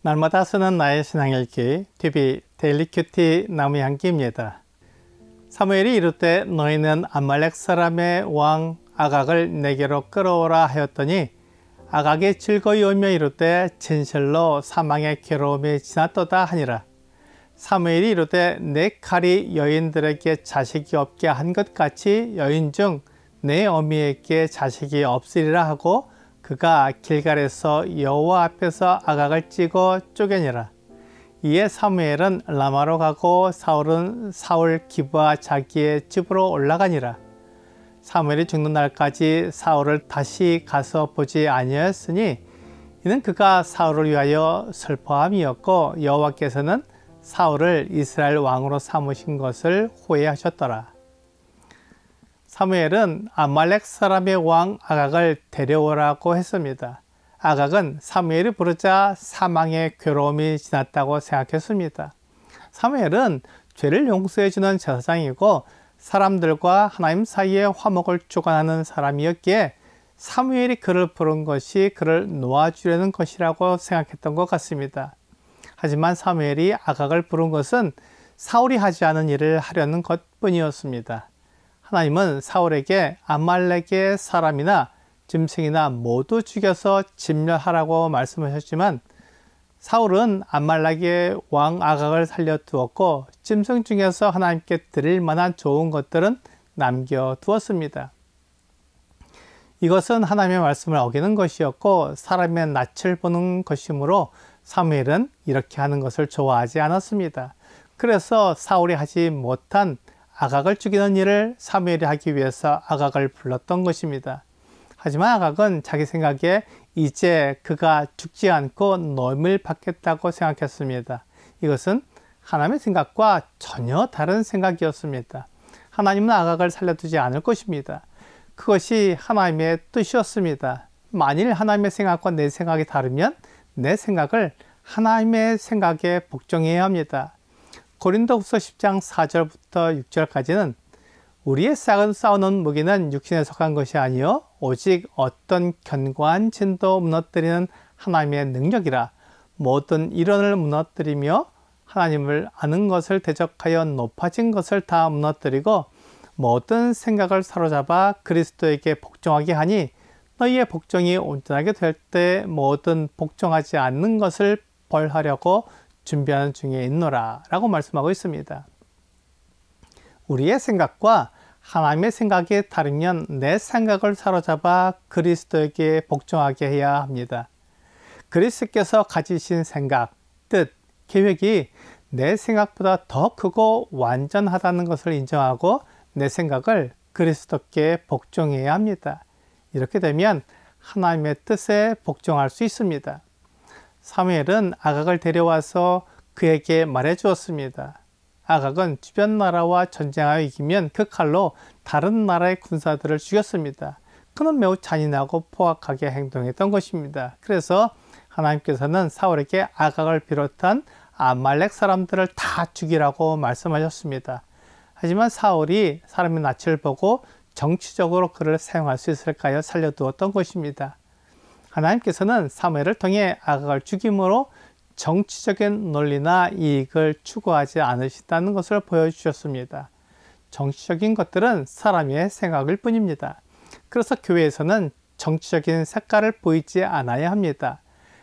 날마다 쓰는 나의 신앙읽기 TV 데일리 큐티 나무의 향기입니다. 사무엘이 이르되 너희는 아말렉 사람의 왕 아각을 내게로 끌어오라 하였더니 아각이 즐거이 오며 이르되 진실로 사망의 괴로움이 지났도다 하니라. 사무엘이 이르되 내 칼이 여인들에게 자식이 없게 한 것 같이 여인 중 내 어미에게 자식이 없으리라 하고 그가 길갈에서 여호와 앞에서 아각을 찌고 쪼개니라. 이에 사무엘은 라마로 가고 사울은 사울 기브아 자기의 집으로 올라가니라. 사무엘이 죽는 날까지 사울을 다시 가서 보지 아니하였으니 이는 그가 사울을 위하여 슬퍼함이었고 여호와께서는 사울을 이스라엘 왕으로 삼으신 것을 후회하셨더라. 사무엘은 아말렉 사람의 왕 아각을 데려오라고 했습니다. 아각은 사무엘이 부르자 사망의 괴로움이 지났다고 생각했습니다. 사무엘은 죄를 용서해주는 제사장이고 사람들과 하나님 사이에 화목을 주관하는 사람이었기에 사무엘이 그를 부른 것이 그를 놓아주려는 것이라고 생각했던 것 같습니다. 하지만 사무엘이 아각을 부른 것은 사울이 하지 않은 일을 하려는 것뿐이었습니다. 하나님은 사울에게 아말렉의 사람이나 짐승이나 모두 죽여서 진멸하라고 말씀하셨지만 사울은 아말렉의 왕 아각을 살려두었고 짐승 중에서 하나님께 드릴 만한 좋은 것들은 남겨두었습니다. 이것은 하나님의 말씀을 어기는 것이었고 사람의 낯을 보는 것이므로 사무엘은 이렇게 하는 것을 좋아하지 않았습니다. 그래서 사울이 하지 못한 아각을 죽이는 일을 사무엘이 하기 위해서 아각을 불렀던 것입니다. 하지만 아각은 자기 생각에 이제 그가 죽지 않고 노임을 받겠다고 생각했습니다. 이것은 하나님의 생각과 전혀 다른 생각이었습니다. 하나님은 아각을 살려두지 않을 것입니다. 그것이 하나님의 뜻이었습니다. 만일 하나님의 생각과 내 생각이 다르면 내 생각을 하나님의 생각에 복종해야 합니다. 고린도후서 10장 4절부터 6절까지는 우리의 싸우는 무기는 육신에 속한 것이 아니요 오직 어떤 견고한 진도 무너뜨리는 하나님의 능력이라. 모든 이론을 무너뜨리며 하나님을 아는 것을 대적하여 높아진 것을 다 무너뜨리고 모든 생각을 사로잡아 그리스도에게 복종하게 하니 너희의 복종이 온전하게 될 때 모든 복종하지 않는 것을 벌하려고 준비하는 중에 있노라 라고 말씀하고 있습니다. 우리의 생각과 하나님의 생각이 다르면 내 생각을 사로잡아 그리스도에게 복종하게 해야 합니다. 그리스도께서 가지신 생각, 뜻, 계획이 내 생각보다 더 크고 완전하다는 것을 인정하고 내 생각을 그리스도께 복종해야 합니다. 이렇게 되면 하나님의 뜻에 복종할 수 있습니다. 사무엘은 아각을 데려와서 그에게 말해 주었습니다. 아각은 주변 나라와 전쟁하여 이기면 그 칼로 다른 나라의 군사들을 죽였습니다. 그는 매우 잔인하고 포악하게 행동했던 것입니다. 그래서 하나님께서는 사울에게 아각을 비롯한 아말렉 사람들을 다 죽이라고 말씀하셨습니다. 하지만 사울이 사람의 낯을 보고 정치적으로 그를 사용할 수 있을까요? 살려두었던 것입니다. 하나님께서는 사무엘을 통해 아각을 죽임으로 정치적인 논리나 이익을 추구하지 않으신다는 것을 보여주셨습니다. 정치적인 것들은 사람의 생각일 뿐입니다. 그래서 교회에서는 정치적인 색깔을 보이지 않아야 합니다.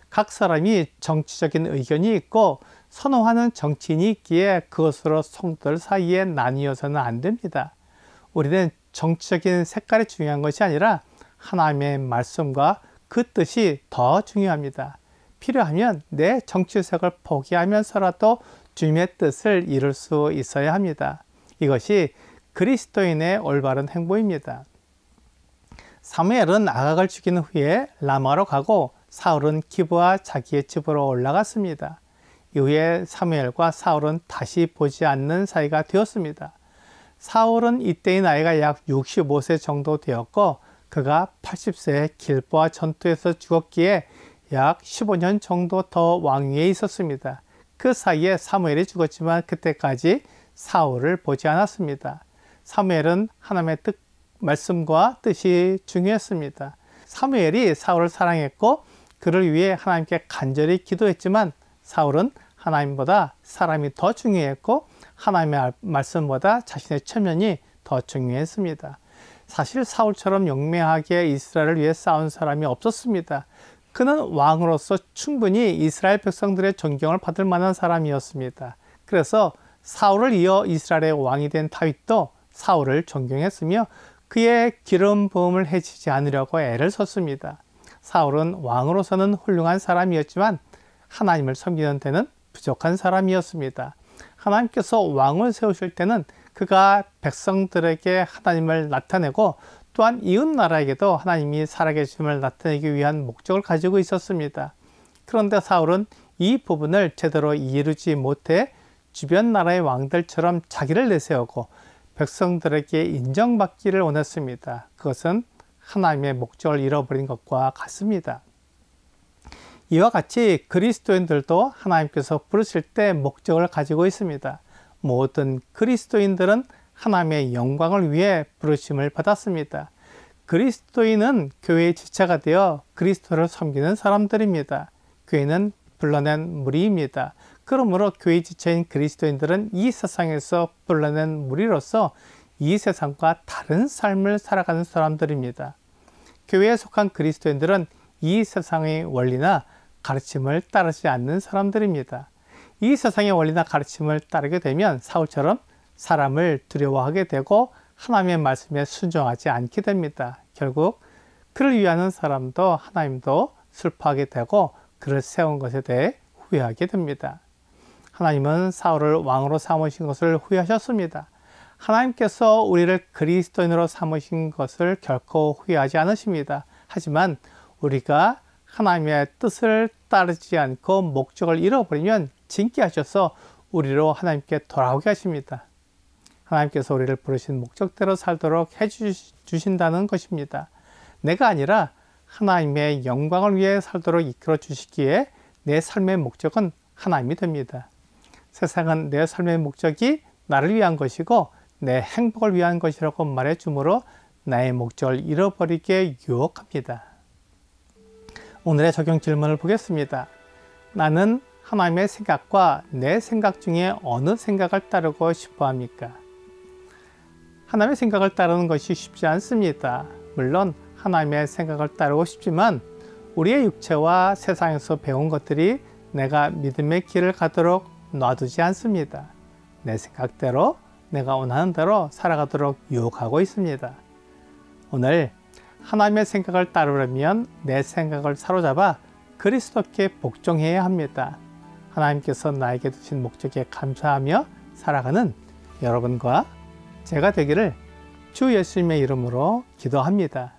각 사람이 정치적인 의견이 있고 선호하는 정치인이 있기에 그것으로 성도들 사이에 나뉘어서는 안 됩니다. 우리는 정치적인 색깔이 중요한 것이 아니라 하나님의 말씀과 그 뜻이 더 중요합니다. 필요하면 내 정치색을 포기하면서라도 주님의 뜻을 이룰 수 있어야 합니다. 이것이 그리스도인의 올바른 행보입니다. 사무엘은 아각을 죽인 후에 라마로 가고 사울은 기브아 자기의 집으로 올라갔습니다. 이후에 사무엘과 사울은 다시 보지 않는 사이가 되었습니다. 사울은 이때의 나이가 약 65세 정도 되었고 그가 80세에 길보아 전투에서 죽었기에 약 15년 정도 더 왕위에 있었습니다. 그 사이에 사무엘이 죽었지만 그때까지 사울을 보지 않았습니다. 사무엘은 하나님의 말씀과 뜻이 중요했습니다. 사무엘이 사울을 사랑했고 그를 위해 하나님께 간절히 기도했지만 사울은 하나님보다 사람이 더 중요했고 하나님의 말씀보다 자신의 체면이 더 중요했습니다. 사실 사울처럼 용맹하게 이스라엘을 위해 싸운 사람이 없었습니다. 그는 왕으로서 충분히 이스라엘 백성들의 존경을 받을 만한 사람이었습니다. 그래서 사울을 이어 이스라엘의 왕이 된 다윗도 사울을 존경했으며 그의 기름 부음을 해치지 않으려고 애를 썼습니다. 사울은 왕으로서는 훌륭한 사람이었지만 하나님을 섬기는 데는 부족한 사람이었습니다. 하나님께서 왕을 세우실 때는 그가 백성들에게 하나님을 나타내고 또한 이웃 나라에게도 하나님이 살아계심을 나타내기 위한 목적을 가지고 있었습니다. 그런데 사울은 이 부분을 제대로 이루지 못해 주변 나라의 왕들처럼 자기를 내세우고 백성들에게 인정받기를 원했습니다. 그것은 하나님의 목적을 잃어버린 것과 같습니다. 이와 같이 그리스도인들도 하나님께서 부르실 때 목적을 가지고 있습니다. 모든 그리스도인들은 하나님의 영광을 위해 부르심을 받았습니다. 그리스도인은 교회의 지체가 되어 그리스도를 섬기는 사람들입니다. 교회는 불러낸 무리입니다. 그러므로 교회 지체인 그리스도인들은 이 세상에서 불러낸 무리로서 이 세상과 다른 삶을 살아가는 사람들입니다. 교회에 속한 그리스도인들은 이 세상의 원리나 가르침을 따르지 않는 사람들입니다. 이 세상의 원리나 가르침을 따르게 되면 사울처럼 사람을 두려워하게 되고 하나님의 말씀에 순종하지 않게 됩니다. 결국 그를 위하는 사람도 하나님도 슬퍼하게 되고 그를 세운 것에 대해 후회하게 됩니다. 하나님은 사울을 왕으로 삼으신 것을 후회하셨습니다. 하나님께서 우리를 그리스도인으로 삼으신 것을 결코 후회하지 않으십니다. 하지만 우리가 하나님의 뜻을 따르지 않고 목적을 잃어버리면 징계하셔서 우리로 하나님께 돌아오게 하십니다. 하나님께서 우리를 부르신 목적대로 살도록 해주신다는 것입니다. 내가 아니라 하나님의 영광을 위해 살도록 이끌어 주시기에 내 삶의 목적은 하나님이 됩니다. 세상은 내 삶의 목적이 나를 위한 것이고 내 행복을 위한 것이라고 말해 주므로 나의 목적을 잃어버리게 유혹합니다. 오늘의 적용 질문을 보겠습니다. 나는 하나님의 생각과 내 생각 중에 어느 생각을 따르고 싶어 합니까? 하나님의 생각을 따르는 것이 쉽지 않습니다. 물론 하나님의 생각을 따르고 싶지만 우리의 육체와 세상에서 배운 것들이 내가 믿음의 길을 가도록 놔두지 않습니다. 내 생각대로 내가 원하는 대로 살아가도록 유혹하고 있습니다. 오늘 하나님의 생각을 따르려면 내 생각을 사로잡아 그리스도께 복종해야 합니다. 하나님께서 나에게 주신 목적에 감사하며 살아가는 여러분과 제가 되기를 주 예수님의 이름으로 기도합니다.